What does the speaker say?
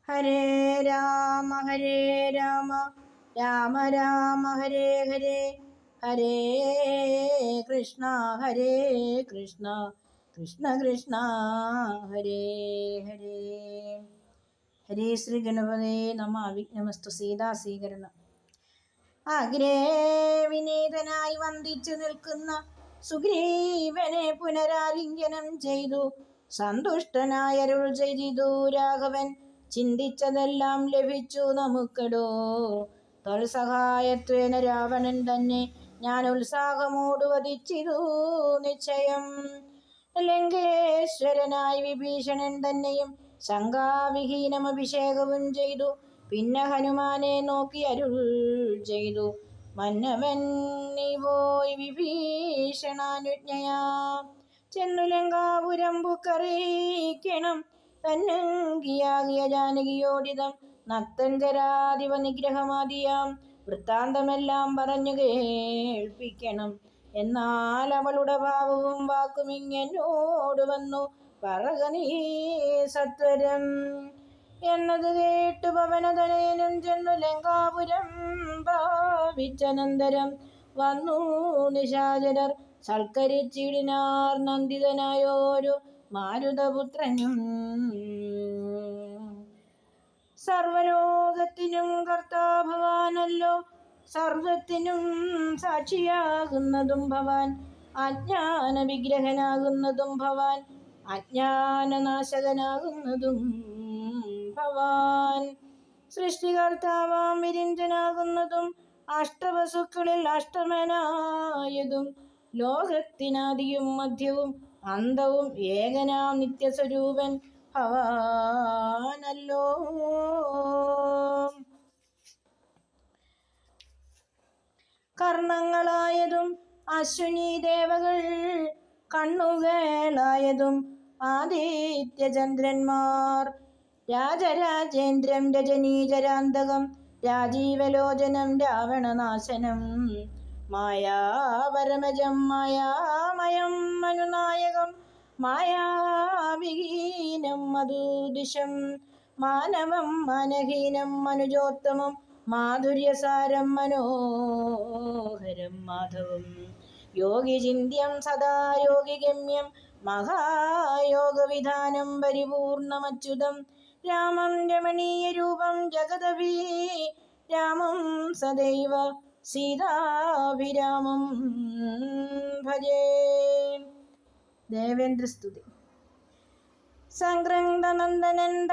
ഹരേ രാമ രാമ രാമ ഹരേ ഹരേ, ഹരേ കൃഷ്ണ കൃഷ്ണ കൃഷ്ണ ഹരേ ഹരേ. ഹരേ ശ്രീ ഗണപതേ നമ. വിഘ്നമസ്തു. സീതാസ്വീകരണം. അഗ്രേ വിനീതനായി വന്ദിച്ചു നിൽക്കുന്ന സുഗ്രീവനെ പുനരാലിംഗനം ചെയ്തു സന്തുഷ്ടനായരുൾ ചെയ്തു രാഘവൻ. ചിന്തിച്ചതെല്ലാം ലഭിച്ചു നമുക്കടോ. തൽസഹായത്വേന രാവണൻ തന്നെ ഞാൻ ഉത്സാഹമോടു വധിച്ചിതു നിശ്ചയം. ലങ്കേശ്വരനായി വിഭീഷണൻ തന്നെയും ശങ്കാവിഹീനം അഭിഷേകവും ചെയ്തു. പിന്നെ ഹനുമാനെ നോക്കി അരുൾ ചെയ്തു, മന്നവൻ നീ പോയി വിഭീഷണാനുജ്ഞയാ ചെന്നു ലങ്കാപുരം പുക്കറിയിക്കണം. തന്നങ്കിയാകിയ ജാനകിയോടിതം നക്തഞ്ചരാധിപ നിഗ്രഹമാദിയാം വൃത്താന്തമെല്ലാം പറഞ്ഞു കേൾപ്പിക്കണം. എന്നാൽ അവളുടെ ഭാവവും വാക്കും ഇങ്ങനോട് വന്നു പറക നീ സത്വരം. എന്നത് കേട്ടു പവനതനയനും ചെന്നു ലങ്കാപുരം ഭാവിച്ചനന്തരം വന്നു നിശാചരർ സൽക്കരിച്ചിടിനാർ നന്ദിതനായോരു മാരുതപുത്രനും. സർവലോകത്തിനും കർത്താഭവാനല്ലോ, സർവത്തിനും സാക്ഷിയാകുന്നതും ഭവാൻ. അജ്ഞാന വിഗ്രഹനാകുന്നതും ഭവാൻ, അജ്ഞാനനാശകനാകുന്നതും ഭവാൻ. സൃഷ്ടികർത്താവാം വിരിഞ്ചനാകുന്നതും അഷ്ടവസുക്കളിൽ അഷ്ടമനായതും ലോകത്തിനാദിയും മധ്യവും അന്തവും ഏകനാം നിത്യസ്വരൂപൻ ഭവാനല്ലോ. കർണങ്ങളായതും അശ്വിനി ദേവകൾ കണ്ണുകളായതും ആദിത്യചന്ദ്രന്മാർ, രാജരാജേന്ദ്രം രജനീചരാന്തകം രാജീവലോചനം രാവണനാശനം, മായാപരമജം മായാമയം മനുനായകം മായാവിഹീനം മധുദിശം, മാനവം മനഹീനം മനുജോത്തമം മാധുര്യസാരം മനോഹരം മാധവം, യോഗിചിന്യം സദാ യോഗിഗമ്യം മഹായോഗവിധാനം പരിപൂർണമച്യുതം, രാമം രമണീയരൂപം ജഗദഭി രാമം സദൈവ സീതാഭിരാമം ഭജേ. ദേവേന്ദ്രസ്തുതി. സംക്രന്ദനന്ദനൻ